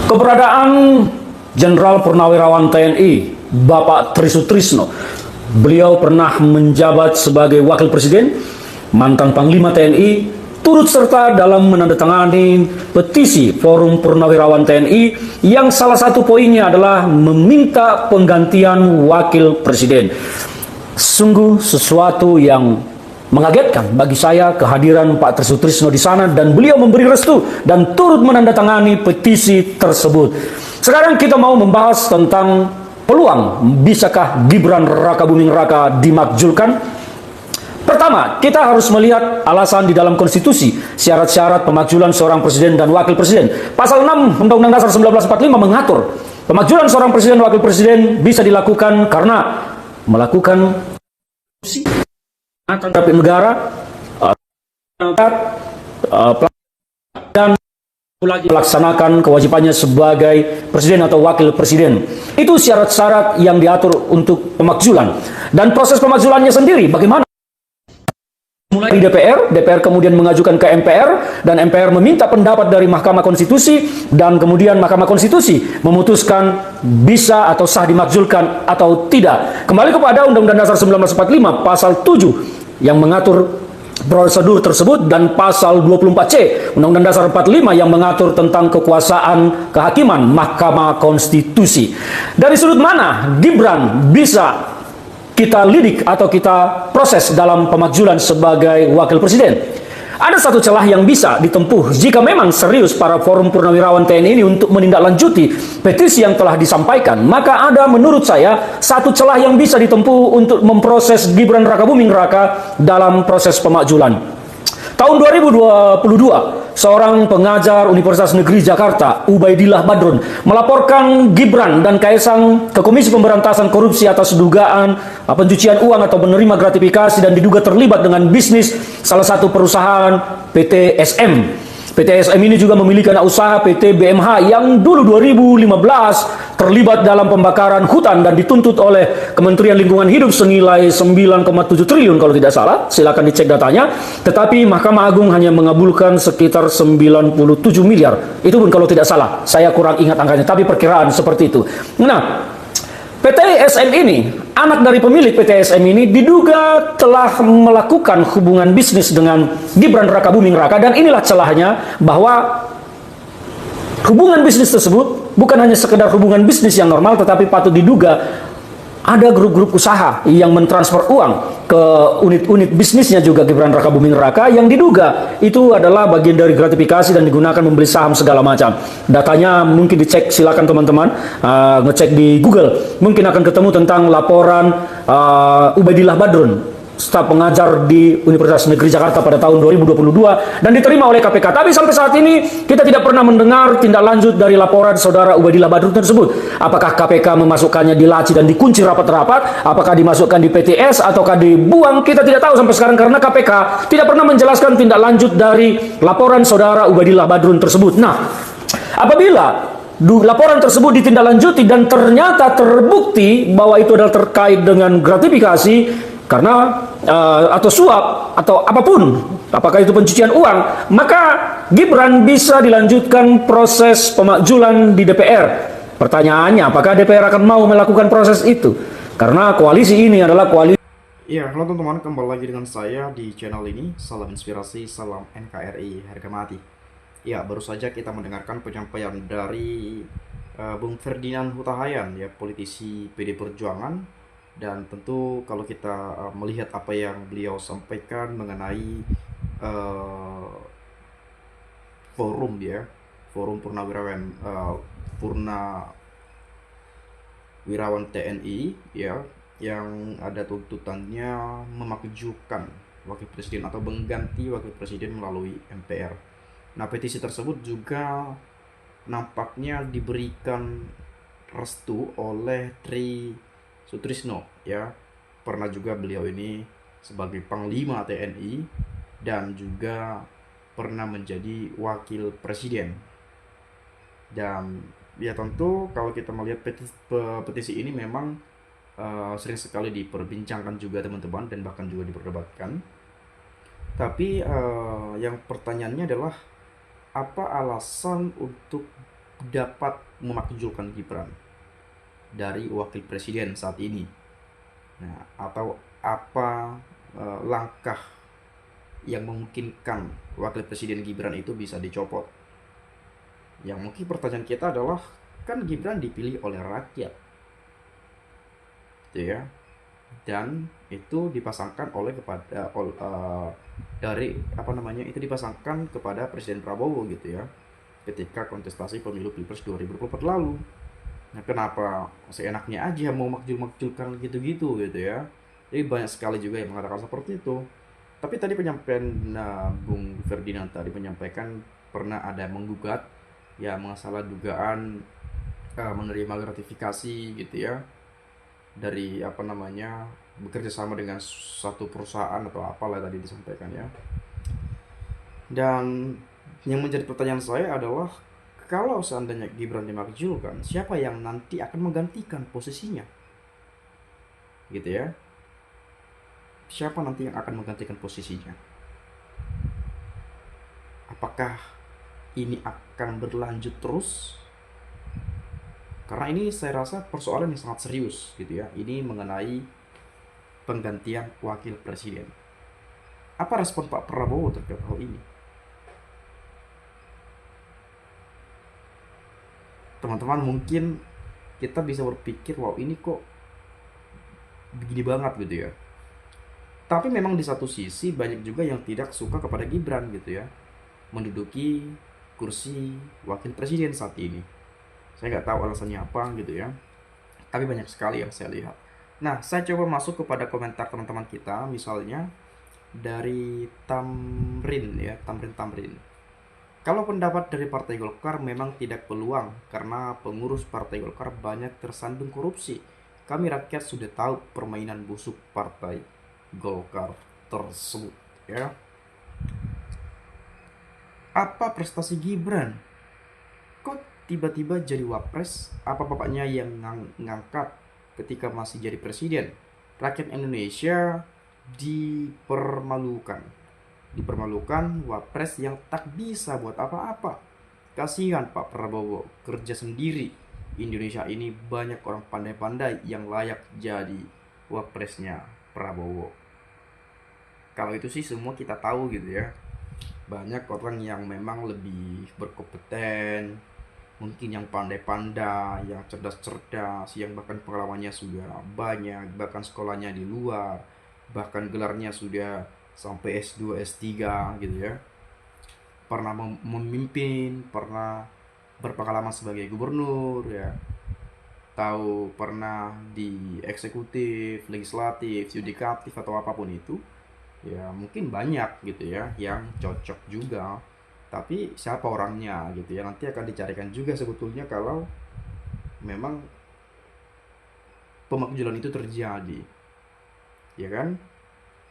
Keberadaan Jenderal Purnawirawan TNI Bapak Tri Sutrisno, beliau pernah menjabat sebagai Wakil Presiden, mantan Panglima TNI, turut serta dalam menandatangani petisi Forum Purnawirawan TNI yang salah satu poinnya adalah meminta penggantian Wakil Presiden. Sungguh sesuatu yang mengagetkan bagi saya kehadiran Pak Tri Sutrisno di sana, dan beliau memberi restu dan turut menandatangani petisi tersebut. Sekarang kita mau membahas tentang peluang bisakah Gibran Rakabuming Raka dimakzulkan. Pertama, kita harus melihat alasan di dalam konstitusi, syarat-syarat pemakzulan seorang presiden dan wakil presiden. Pasal 6 Undang-Undang Dasar 1945 mengatur pemakzulan seorang presiden dan wakil presiden bisa dilakukan karena melakukan terhadap negara dan melaksanakan kewajibannya sebagai presiden atau wakil presiden. Itu syarat-syarat yang diatur untuk pemakzulan. Dan proses pemakzulannya sendiri bagaimana? Mulai di DPR kemudian mengajukan ke MPR, dan MPR meminta pendapat dari Mahkamah Konstitusi, dan kemudian Mahkamah Konstitusi memutuskan bisa atau sah dimakzulkan atau tidak. Kembali kepada Undang-Undang Dasar 1945 pasal 7 yang mengatur prosedur tersebut, dan pasal 24C Undang-Undang Dasar 45 yang mengatur tentang kekuasaan kehakiman Mahkamah Konstitusi. Dari sudut mana Gibran bisa kita lidik atau kita proses dalam pemakzulan sebagai wakil presiden? Ada satu celah yang bisa ditempuh jika memang serius para Forum Purnawirawan TNI ini untuk menindaklanjuti petisi yang telah disampaikan. Maka ada menurut saya satu celah yang bisa ditempuh untuk memproses Gibran Rakabuming Raka dalam proses pemakzulan. Tahun 2022, seorang pengajar Universitas Negeri Jakarta, Ubaidillah Badrun, melaporkan Gibran dan Kaisang ke Komisi Pemberantasan Korupsi atas dugaan pencucian uang atau menerima gratifikasi dan diduga terlibat dengan bisnis salah satu perusahaan PT SM. PT SM ini juga memiliki anak usaha PT BMH yang dulu 2015 terlibat dalam pembakaran hutan dan dituntut oleh Kementerian Lingkungan Hidup senilai 9,7 triliun kalau tidak salah. Silakan dicek datanya. Tetapi Mahkamah Agung hanya mengabulkan sekitar 97 miliar. Itu pun kalau tidak salah. Saya kurang ingat angkanya, tapi perkiraan seperti itu. Nah, PT SM ini, anak dari pemilik PT SM ini diduga telah melakukan hubungan bisnis dengan Gibran Rakabuming Raka, dan inilah celahnya bahwa hubungan bisnis tersebut bukan hanya sekedar hubungan bisnis yang normal, tetapi patut diduga ada grup-grup usaha yang mentransfer uang ke unit-unit bisnisnya juga Gibran Rakabuming Raka, yang diduga itu adalah bagian dari gratifikasi dan digunakan membeli saham segala macam. Datanya mungkin dicek, silakan teman-teman ngecek di Google, mungkin akan ketemu tentang laporan Ubaidillah Badrun, staf pengajar di Universitas Negeri Jakarta pada tahun 2022, dan diterima oleh KPK. Tapi sampai saat ini kita tidak pernah mendengar tindak lanjut dari laporan saudara Ubaidillah Badrun tersebut. Apakah KPK memasukkannya di laci dan dikunci rapat-rapat? Apakah dimasukkan di PTS ataukah dibuang? Kita tidak tahu sampai sekarang karena KPK tidak pernah menjelaskan tindak lanjut dari laporan saudara Ubaidillah Badrun tersebut. Nah, apabila laporan tersebut ditindaklanjuti dan ternyata terbukti bahwa itu adalah terkait dengan gratifikasi karena atau suap atau apapun, apakah itu pencucian uang, maka Gibran bisa dilanjutkan proses pemakzulan di DPR. Pertanyaannya, apakah DPR akan mau melakukan proses itu? Karena koalisi ini adalah koalisi. Ya, halo teman-teman, kembali lagi dengan saya di channel ini. Salam inspirasi, salam NKRI, harga mati. Ya, baru saja kita mendengarkan penyampaian dari Bung Ferdinand Huta Hayan, ya, politisi PD Perjuangan. Dan tentu kalau kita melihat apa yang beliau sampaikan mengenai forum, ya, Forum Purnawirawan TNI, ya, yang ada tuntutannya memakjukan wakil presiden atau mengganti wakil presiden melalui MPR. Nah, petisi tersebut juga nampaknya diberikan restu oleh Tri Sutrisno, ya. Pernah juga beliau ini sebagai Panglima TNI dan juga pernah menjadi wakil presiden. Dan ya tentu kalau kita melihat petisi ini memang sering sekali diperbincangkan juga teman-teman, dan bahkan juga diperdebatkan. Tapi yang pertanyaannya adalah apa alasan untuk dapat memakzulkan Gibran dari wakil presiden saat ini. Nah, atau apa langkah yang memungkinkan wakil presiden Gibran itu bisa dicopot? Yang mungkin pertanyaan kita adalah, kan Gibran dipilih oleh rakyat, gitu ya, dan itu dipasangkan oleh kepada dari apa namanya, itu dipasangkan kepada Presiden Prabowo gitu ya, ketika kontestasi pemilu Pilpres 2024 lalu. Nah, kenapa seenaknya aja mau makjul-makjulkan gitu-gitu gitu ya. Jadi banyak sekali juga yang mengatakan seperti itu. Tapi tadi penyampaian Bung Ferdinand tadi menyampaikan pernah ada menggugat ya masalah dugaan menerima gratifikasi gitu ya, dari apa namanya, bekerja sama dengan satu perusahaan atau apalah tadi disampaikan ya. Dan yang menjadi pertanyaan saya adalah, kalau seandainya Gibran dimakzulkan, siapa yang nanti akan menggantikan posisinya? Gitu ya. Siapa nanti yang akan menggantikan posisinya? Apakah ini akan berlanjut terus? Karena ini saya rasa persoalan yang sangat serius gitu ya. Ini mengenai penggantian wakil presiden. Apa respon Pak Prabowo terkait hal ini? Teman-teman, mungkin kita bisa berpikir, wow ini kok begini banget gitu ya. Tapi memang di satu sisi banyak juga yang tidak suka kepada Gibran gitu ya, menduduki kursi wakil presiden saat ini. Saya nggak tahu alasannya apa gitu ya, tapi banyak sekali yang saya lihat. Nah, saya coba masuk kepada komentar teman-teman kita, misalnya dari Tamrin ya, Tamrin. Kalau pendapat dari Partai Golkar memang tidak peluang karena pengurus Partai Golkar banyak tersandung korupsi. Kami rakyat sudah tahu permainan busuk Partai Golkar tersebut ya. Apa prestasi Gibran? Kok tiba-tiba jadi wapres? Apa bapaknya yang ngangkat ketika masih jadi presiden? Rakyat Indonesia dipermalukan wapres yang tak bisa buat apa-apa. Kasihan Pak Prabowo, kerja sendiri. Indonesia ini banyak orang pandai-pandai yang layak jadi wapresnya Prabowo. Kalau itu sih semua kita tahu gitu ya. Banyak orang yang memang lebih berkompeten, mungkin yang pandai-pandai, yang cerdas-cerdas, yang bahkan pengalamannya sudah banyak, bahkan sekolahnya di luar, bahkan gelarnya sudah sampai S2, S3 gitu ya. Pernah memimpin, pernah berpengalaman sebagai gubernur ya. Tahu pernah di eksekutif, legislatif, yudikatif atau apapun itu. Ya, mungkin banyak gitu ya yang cocok juga. Tapi siapa orangnya gitu ya, nanti akan dicarikan juga sebetulnya kalau memang pemakzulan itu terjadi. Ya kan?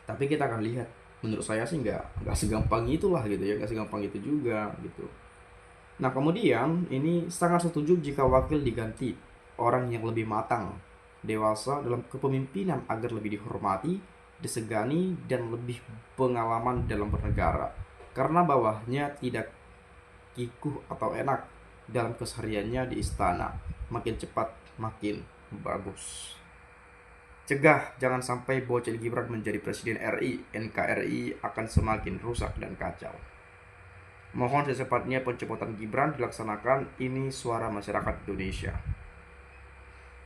Tapi kita akan lihat, menurut saya sih nggak segampang itulah gitu ya, nggak segampang itu juga gitu. Nah, kemudian ini sangat setuju jika wakil diganti orang yang lebih matang, dewasa dalam kepemimpinan agar lebih dihormati, disegani, dan lebih pengalaman dalam bernegara, karena bawahnya tidak kikuh atau enak dalam kesehariannya di istana. Makin cepat makin bagus. Cegah jangan sampai bocil Gibran menjadi presiden RI, NKRI akan semakin rusak dan kacau. Mohon secepatnya pencopotan Gibran dilaksanakan, ini suara masyarakat Indonesia.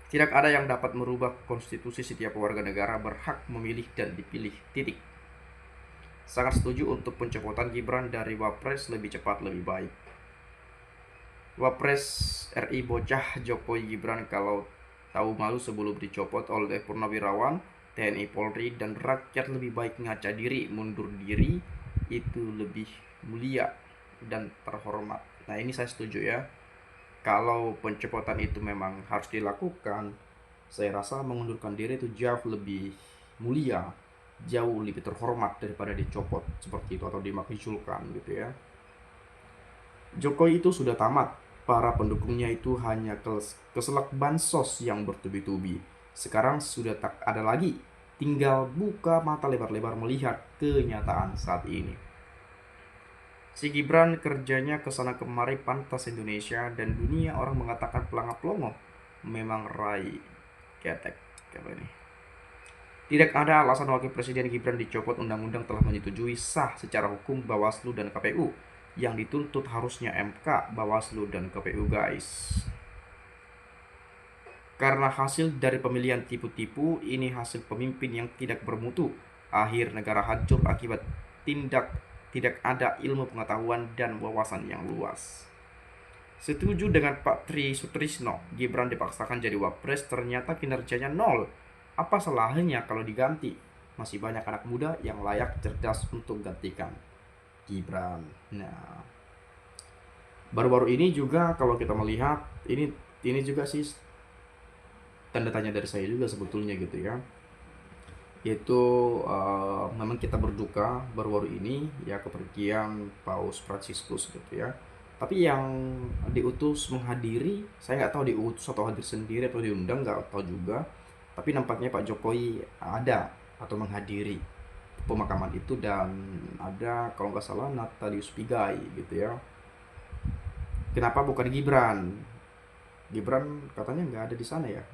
Tidak ada yang dapat merubah konstitusi, setiap warga negara berhak memilih dan dipilih, titik. Sangat setuju untuk pencopotan Gibran dari Wapres lebih cepat lebih baik. Wapres RI bocah Jokowi Gibran kalau tahu malu sebelum dicopot oleh purnawirawan, TNI, Polri, dan rakyat lebih baik ngaca diri, mundur diri, itu lebih mulia dan terhormat. Nah, ini saya setuju ya. Kalau pencopotan itu memang harus dilakukan, saya rasa mengundurkan diri itu jauh lebih mulia, jauh lebih terhormat daripada dicopot seperti itu atau dimakzulkan gitu ya. Jokowi itu sudah tamat, para pendukungnya itu hanya keselak bansos yang bertubi-tubi. Sekarang sudah tak ada lagi, tinggal buka mata lebar-lebar melihat kenyataan saat ini. Si Gibran kerjanya kesana kemari pantas Indonesia dan dunia orang mengatakan pelangap longo. Memang Rai ketek kalau ini. Tidak ada alasan Wakil Presiden Gibran dicopot, undang-undang telah menyetujui sah secara hukum Bawaslu dan KPU. Yang dituntut harusnya MK, Bawaslu dan KPU guys. Karena hasil dari pemilihan tipu-tipu, ini hasil pemimpin yang tidak bermutu. Akhir negara hancur akibat tidak ada ilmu pengetahuan dan wawasan yang luas. Setuju dengan Pak Tri Sutrisno, Gibran dipaksakan jadi wapres, ternyata kinerjanya nol. Apa salahnya kalau diganti? Masih banyak anak muda yang layak cerdas untuk gantikan Gibran. Nah, baru-baru ini juga kalau kita melihat ini juga sih tanda tanya dari saya juga sebetulnya gitu ya, yaitu memang kita berduka baru-baru ini ya kepergian Paus Fransiskus gitu ya, tapi yang diutus menghadiri saya nggak tahu diutus atau hadir sendiri atau diundang, nggak tahu juga, tapi nampaknya Pak Jokowi ada atau menghadiri pemakaman itu, dan ada kalau nggak salah Natalius Pigai gitu ya. Kenapa bukan Gibran? Gibran katanya nggak ada di sana ya,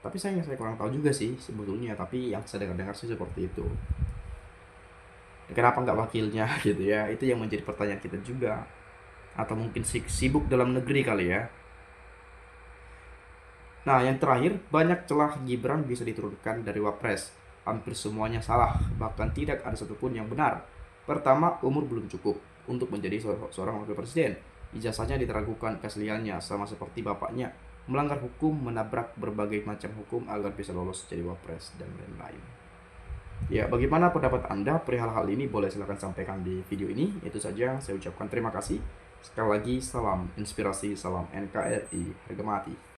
tapi saya kurang tahu juga sih sebetulnya, tapi yang saya dengar sih seperti itu. Kenapa nggak wakilnya gitu ya, itu yang menjadi pertanyaan kita juga. Atau mungkin sibuk dalam negeri kali ya. Nah, yang terakhir, banyak celah Gibran bisa diturunkan dari Wapres. Hampir semuanya salah, bahkan tidak ada satupun yang benar. Pertama, umur belum cukup untuk menjadi seorang wakil presiden. Ijazahnya diragukan keasliannya, sama seperti bapaknya. Melanggar hukum, menabrak berbagai macam hukum agar bisa lolos jadi wapres dan lain-lain. Ya, bagaimana pendapat Anda perihal hal ini? Boleh silahkan sampaikan di video ini. Itu saja, saya ucapkan terima kasih. Sekali lagi, salam inspirasi, salam NKRI, harga mati.